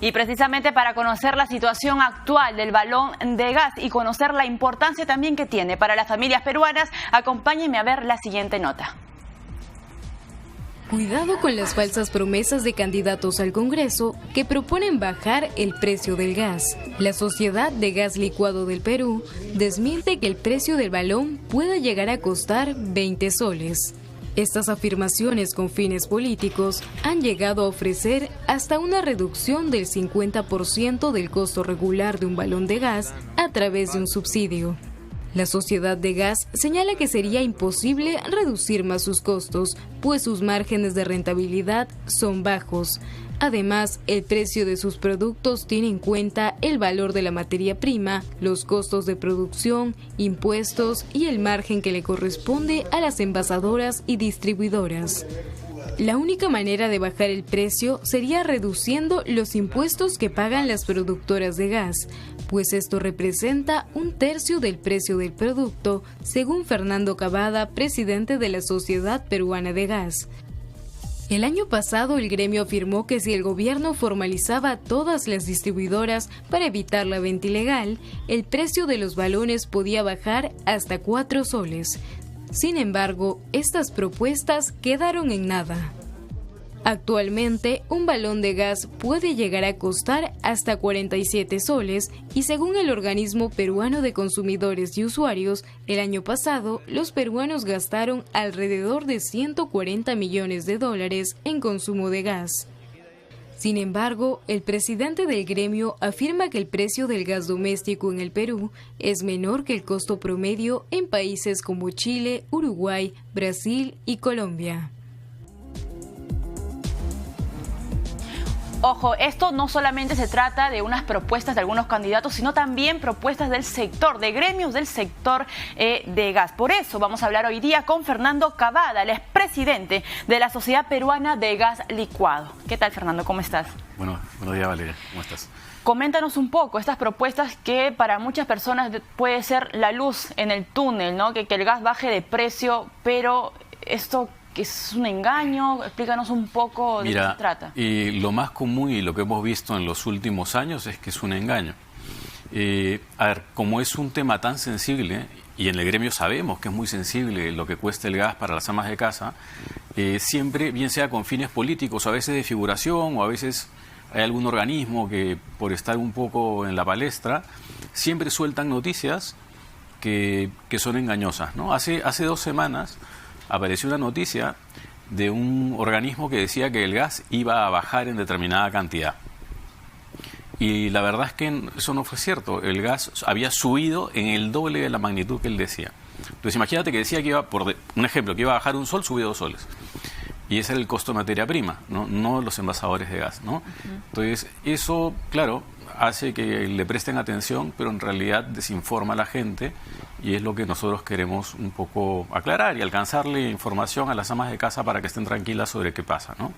Y precisamente para conocer la situación actual del balón de gas y conocer la importancia también que tiene para las familias peruanas, acompáñenme a ver la siguiente nota. Cuidado con las falsas promesas de candidatos al Congreso que proponen bajar el precio del gas. La Sociedad de Gas Licuado del Perú desmiente que el precio del balón pueda llegar a costar 20 soles. Estas afirmaciones con fines políticos han llegado a ofrecer hasta una reducción del 50% del costo regular de un balón de gas a través de un subsidio. La Sociedad de Gas señala que sería imposible reducir más sus costos, pues sus márgenes de rentabilidad son bajos. Además, el precio de sus productos tiene en cuenta el valor de la materia prima, los costos de producción, impuestos y el margen que le corresponde a las envasadoras y distribuidoras. La única manera de bajar el precio sería reduciendo los impuestos que pagan las productoras de gas, pues esto representa 1/3 del precio del producto, según Fernando Cavada, presidente de la Sociedad Peruana de Gas. El año pasado el gremio afirmó que si el gobierno formalizaba todas las distribuidoras para evitar la venta ilegal, el precio de los balones podía bajar hasta 4 soles. Sin embargo, estas propuestas quedaron en nada. Actualmente, un balón de gas puede llegar a costar hasta 47 soles y según el Organismo Peruano de Consumidores y Usuarios, el año pasado los peruanos gastaron alrededor de 140 millones de dólares en consumo de gas. Sin embargo, el presidente del gremio afirma que el precio del gas doméstico en el Perú es menor que el costo promedio en países como Chile, Uruguay, Brasil y Colombia. Ojo, esto no solamente se trata de unas propuestas de algunos candidatos, sino también propuestas del sector, de gremios del sector de gas. Por eso vamos a hablar hoy día con Fernando Cavada, el expresidente de la Sociedad Peruana de Gas Licuado. ¿Qué tal, Fernando? ¿Cómo estás? Buenos días, Valeria. ¿Cómo estás? Coméntanos un poco estas propuestas que para muchas personas puede ser la luz en el túnel, ¿no? Que el gas baje de precio, pero esto que es un engaño. Explícanos un poco de qué se trata. Lo más común y lo que hemos visto en los últimos años es que es un engaño. A ver, como es un tema tan sensible, y en el gremio sabemos que es muy sensible lo que cuesta el gas para las amas de casa, siempre, bien sea con fines políticos, a veces de figuración, o a veces hay algún organismo que, por estar un poco en la palestra, siempre sueltan noticias que son engañosas, ¿no? Hace 2 semanas apareció una noticia de un organismo que decía que el gas iba a bajar en determinada cantidad. Y la verdad es que eso no fue cierto. El gas había subido en el doble de la magnitud que él decía. Entonces imagínate que decía que iba, por un ejemplo, que iba a bajar 1 sol, subió 2 soles. Y ese era el costo de materia prima, no los envasadores de gas, ¿no? Entonces eso, claro, hace que le presten atención, pero en realidad desinforma a la gente, y es lo que nosotros queremos un poco aclarar y alcanzarle información a las amas de casa para que estén tranquilas sobre qué pasa, ¿no?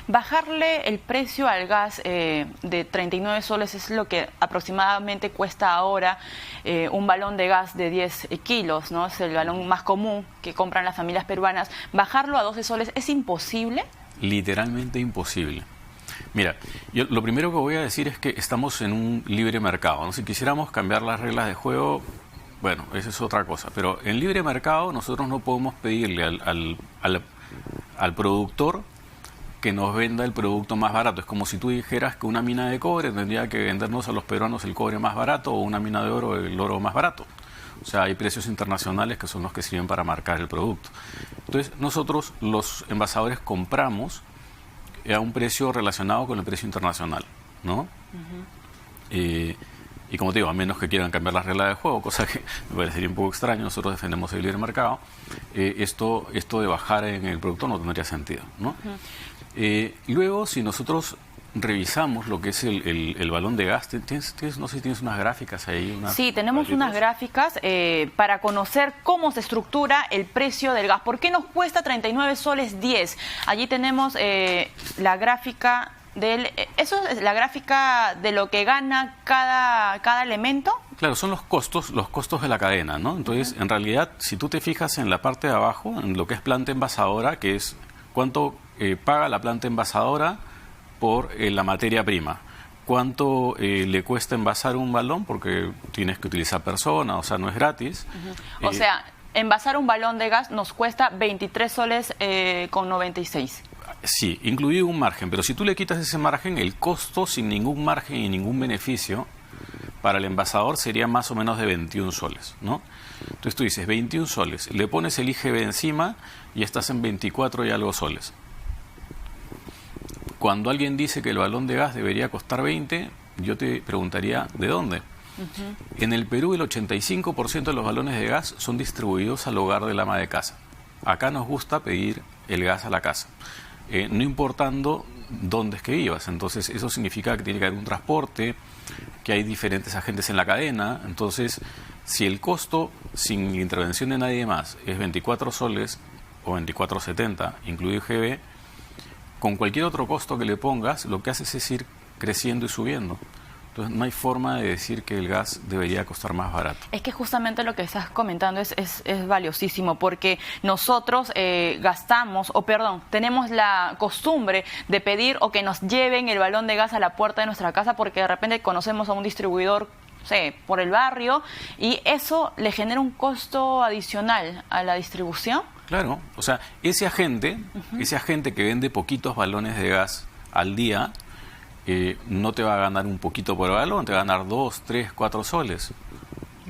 Bajarle el precio al gas de 39 soles es lo que aproximadamente cuesta ahora un balón de gas de 10 kilos, ¿no? Es el balón más común que compran las familias peruanas. ¿Bajarlo a 12 soles es imposible? Literalmente imposible. Mira, yo lo primero que voy a decir es que estamos en un libre mercado, ¿no? Si quisiéramos cambiar las reglas de juego, bueno, esa es otra cosa. Pero en libre mercado nosotros no podemos pedirle al productor que nos venda el producto más barato. Es como si tú dijeras que una mina de cobre tendría que vendernos a los peruanos el cobre más barato, o una mina de oro el oro más barato. O sea, hay precios internacionales que son los que sirven para marcar el producto. Entonces, nosotros los envasadores compramos a un precio relacionado con el precio internacional, ¿no? Y como te digo, a menos que quieran cambiar las reglas de juego, cosa que me parecería un poco extraño, nosotros defendemos el libre mercado, esto de bajar en el producto no tendría sentido, ¿no? Luego, si nosotros revisamos lo que es el balón de gas, no sé si tienes unas gráficas ahí. Sí, tenemos unas gráficas para conocer cómo se estructura el precio del gas. ¿Por qué nos cuesta 39 soles 10? Allí tenemos la gráfica ¿eso es la gráfica de lo que gana cada elemento? Claro, son los costos de la cadena, ¿no? Entonces, en realidad, si tú te fijas en la parte de abajo, en lo que es planta envasadora, que es cuánto paga la planta envasadora por la materia prima. ¿Cuánto le cuesta envasar un balón? Porque tienes que utilizar personas, o sea, no es gratis. O sea, envasar un balón de gas nos cuesta 23 soles con 96. Sí, incluido un margen, pero si tú le quitas ese margen, el costo sin ningún margen y ningún beneficio para el envasador sería más o menos de 21 soles, ¿no? Entonces tú dices 21 soles, le pones el IGB encima y estás en 24 y algo soles. Cuando alguien dice que el balón de gas debería costar 20, yo te preguntaría, ¿de dónde? En el Perú el 85% de los balones de gas son distribuidos al hogar del ama de casa. Acá nos gusta pedir el gas a la casa, no importando dónde es que vivas. Entonces eso significa que tiene que haber un transporte, que hay diferentes agentes en la cadena. Entonces, si el costo sin intervención de nadie más es 24 soles o 24,70, incluido IGB, con cualquier otro costo que le pongas, lo que haces es ir creciendo y subiendo. Entonces no hay forma de decir que el gas debería costar más barato. Es que justamente lo que estás comentando es valiosísimo, porque nosotros tenemos la costumbre de pedir o que nos lleven el balón de gas a la puerta de nuestra casa porque de repente conocemos a un distribuidor, no sé, por el barrio, y eso le genera un costo adicional a la distribución. Claro, o sea, ese agente que vende poquitos balones de gas al día, no te va a ganar un poquito por balón, te va a ganar 2, 3, 4 soles.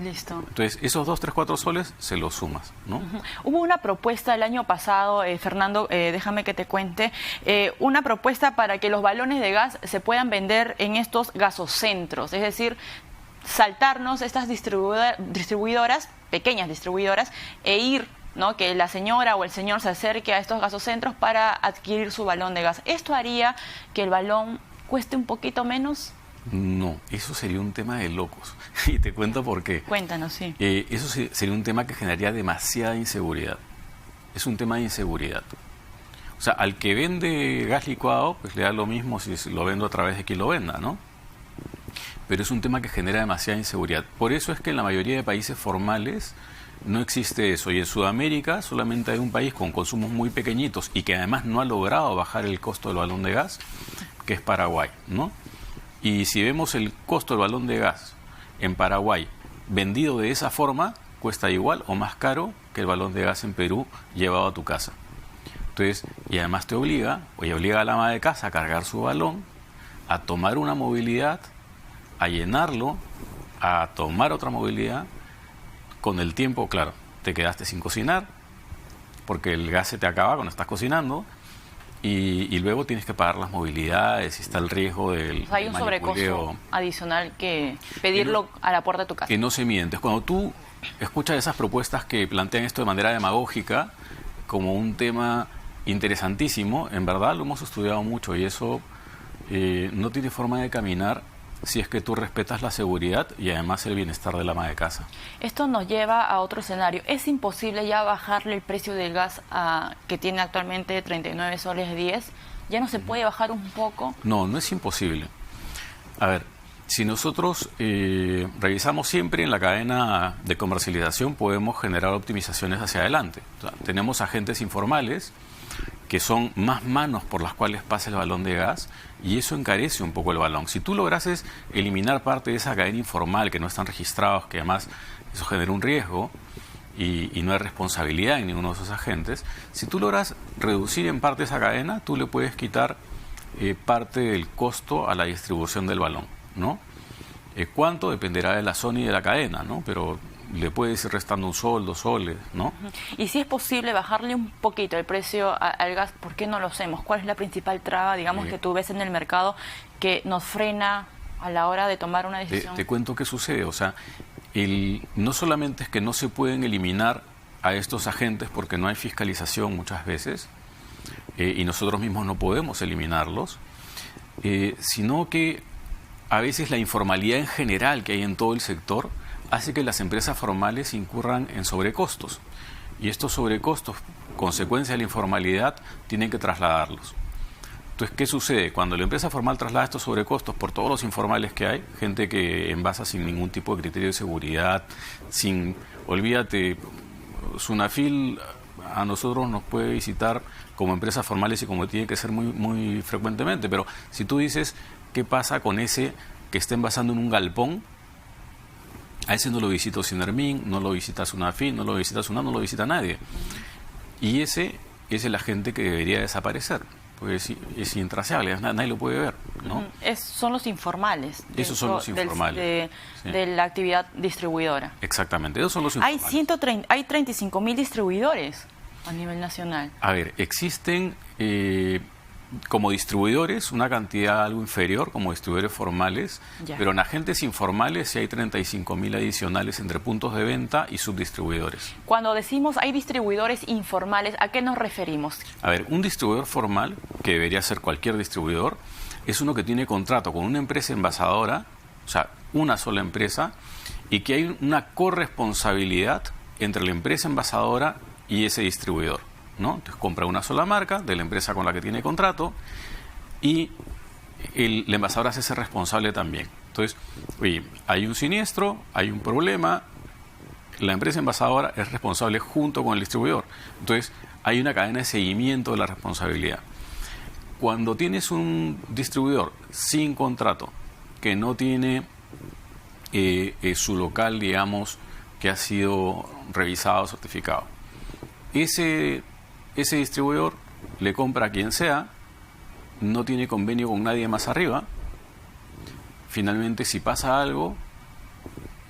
Listo. Entonces, esos 2, 3, 4 soles se los sumas, ¿no? Hubo una propuesta el año pasado, Fernando, déjame que te cuente, una propuesta para que los balones de gas se puedan vender en estos gasocentros, es decir, saltarnos estas distribuidoras, pequeñas distribuidoras, e ir, ¿no?, que la señora o el señor se acerque a estos gasocentros para adquirir su balón de gas. ¿Esto haría que el balón cueste un poquito menos? No, eso sería un tema de locos. Y te cuento por qué. Cuéntanos, sí. Eso sería un tema que generaría demasiada inseguridad. Es un tema de inseguridad. O sea, al que vende gas licuado, pues le da lo mismo si lo vendo a través de quien lo venda, ¿no? Pero es un tema que genera demasiada inseguridad. Por eso es que en la mayoría de países formales no existe eso. Y en Sudamérica solamente hay un país con consumos muy pequeñitos y que además no ha logrado bajar el costo del balón de gas, que es Paraguay, ¿no? Y si vemos el costo del balón de gas en Paraguay vendido de esa forma, cuesta igual o más caro que el balón de gas en Perú llevado a tu casa. Entonces, y además te obliga a la ama de casa a cargar su balón, a tomar una movilidad, a llenarlo, a tomar otra movilidad. Con el tiempo, claro, te quedaste sin cocinar, porque el gas se te acaba cuando estás cocinando, y luego tienes que pagar las movilidades y está el riesgo del... O sea, hay un sobrecosto adicional que pedirlo a la puerta de tu casa. Que no se mide. Entonces, cuando tú escuchas esas propuestas que plantean esto de manera demagógica, como un tema interesantísimo, en verdad lo hemos estudiado mucho y eso no tiene forma de caminar si es que tú respetas la seguridad y además el bienestar del ama de casa. Esto nos lleva a otro escenario. ¿Es imposible ya bajarle el precio del gas que tiene actualmente 39 soles 10? ¿Ya no se puede bajar un poco? No, no es imposible. A ver, si nosotros revisamos siempre en la cadena de comercialización, podemos generar optimizaciones hacia adelante. O sea, tenemos agentes informales que son más manos por las cuales pasa el balón de gas y eso encarece un poco el balón. Si tú lograses eliminar parte de esa cadena informal que no están registrados, que además eso genera un riesgo y no hay responsabilidad en ninguno de esos agentes, si tú logras reducir en parte esa cadena, tú le puedes quitar parte del costo a la distribución del balón, ¿no? ¿Cuánto? Dependerá de la zona y de la cadena, ¿no? Pero le puedes ir restando 1 sol, 2 soles, ¿no? Y si es posible bajarle un poquito el precio al gas, ¿por qué no lo hacemos? ¿Cuál es la principal traba, digamos, que tú ves en el mercado que nos frena a la hora de tomar una decisión? Te cuento qué sucede. O sea, no solamente es que no se pueden eliminar a estos agentes porque no hay fiscalización muchas veces, y nosotros mismos no podemos eliminarlos, sino que a veces la informalidad en general que hay en todo el sector hace que las empresas formales incurran en sobrecostos. Y estos sobrecostos, consecuencia de la informalidad, tienen que trasladarlos. Entonces, ¿qué sucede? Cuando la empresa formal traslada estos sobrecostos por todos los informales que hay, gente que envasa sin ningún tipo de criterio de seguridad, olvídate, Sunafil a nosotros nos puede visitar como empresas formales y como tiene que ser muy, muy frecuentemente, pero si tú dices ¿qué pasa con ese que está envasando en un galpón? A ese no lo visita Sinermin, no lo visita Sunafin, no lo visita Sunan, no lo visita nadie. Y ese es el agente que debería desaparecer, porque es intraseable, nadie lo puede ver, ¿no? Son los informales. Esos son los informales. De la actividad distribuidora. Exactamente, esos son los informales. Hay 35.000 distribuidores a nivel nacional. A ver, existen como distribuidores una cantidad algo inferior, como distribuidores formales, pero en agentes informales sí hay 35.000 adicionales entre puntos de venta y subdistribuidores. Cuando decimos hay distribuidores informales, ¿a qué nos referimos? A ver, un distribuidor formal, que debería ser cualquier distribuidor, es uno que tiene contrato con una empresa envasadora, o sea, una sola empresa, y que hay una corresponsabilidad entre la empresa envasadora y ese distribuidor, ¿no? Entonces compra una sola marca de la empresa con la que tiene contrato y la envasadora se hace responsable también. Entonces, oye, hay un siniestro, hay un problema, la empresa envasadora es responsable junto con el distribuidor. Entonces, hay una cadena de seguimiento de la responsabilidad. Cuando tienes un distribuidor sin contrato, que no tiene su local, digamos, que ha sido revisado, certificado, ese distribuidor le compra a quien sea, no tiene convenio con nadie más arriba. Finalmente, si pasa algo,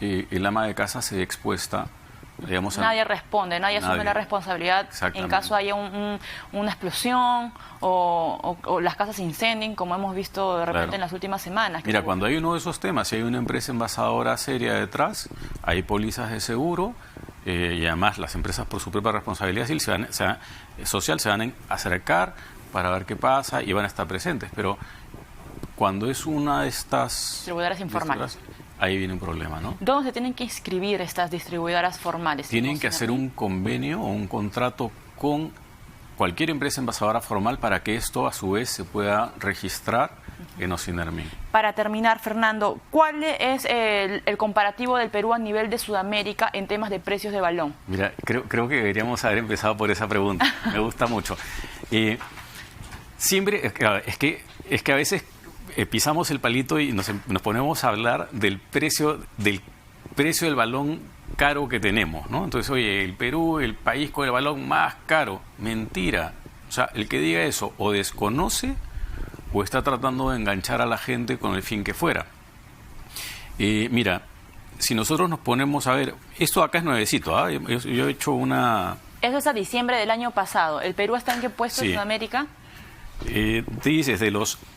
el ama de casa se ve expuesta, digamos, nadie responde, nadie asume la responsabilidad en caso haya una explosión o las casas se incendien, como hemos visto de repente en las últimas semanas. Mira, cuando hay uno de esos temas, si hay una empresa envasadora seria detrás, hay pólizas de seguro, y además las empresas por su propia responsabilidad social se van a acercar para ver qué pasa y van a estar presentes. Pero cuando es una de estas distribuidoras informales, ahí viene un problema, ¿no? ¿Dónde se tienen que inscribir estas distribuidoras formales? Tienen que hacer un convenio o un contrato con cualquier empresa envasadora formal para que esto a su vez se pueda registrar en Osinermin. Para terminar, Fernando, ¿cuál es el comparativo del Perú a nivel de Sudamérica en temas de precios de balón? Mira, creo que deberíamos haber empezado por esa pregunta. Me gusta mucho. Siempre, es que a veces pisamos el palito y nos ponemos a hablar del precio del balón caro que tenemos, ¿no? Entonces, oye, el Perú, el país con el balón más caro. Mentira. O sea, el que diga eso o desconoce o está tratando de enganchar a la gente con el fin que fuera. Mira, si nosotros nos ponemos a ver, esto acá es nuevecito, ¿eh? Yo he hecho una... Eso es a diciembre del año pasado. ¿El Perú está en qué puesto en Sudamérica? Te dices,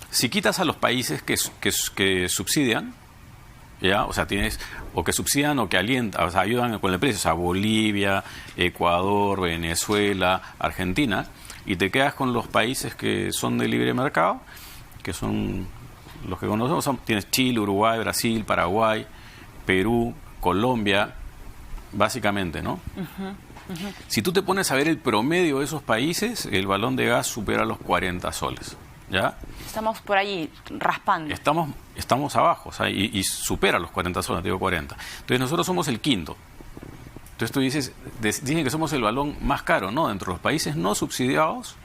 si quitas a los países que subsidian, ¿ya? O sea, o que subsidian o que alientan, o sea, ayudan con el precio, o sea, Bolivia, Ecuador, Venezuela, Argentina, y te quedas con los países que son de libre mercado, que son los que conocemos, tienes Chile, Uruguay, Brasil, Paraguay, Perú, Colombia, básicamente, ¿no? Si tú te pones a ver el promedio de esos países, el balón de gas supera los 40 soles, ¿ya? Estamos por allí raspando. Estamos abajo, o sea, y supera los 40 soles, te digo 40. Entonces nosotros somos el quinto. Entonces tú dicen que somos el balón más caro, ¿no? Dentro de los países no subsidiados,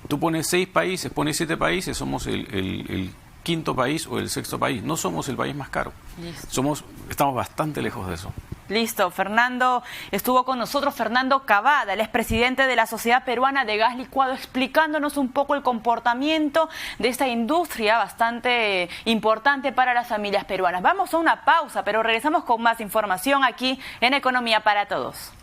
tú pones 6 países, pones 7 países, somos el quinto país o el sexto país. No somos el país más caro. Estamos bastante lejos de eso. Listo, Fernando estuvo con nosotros, Fernando Cavada, el expresidente de la Sociedad Peruana de Gas Licuado, explicándonos un poco el comportamiento de esta industria bastante importante para las familias peruanas. Vamos a una pausa, pero regresamos con más información aquí en Economía para Todos.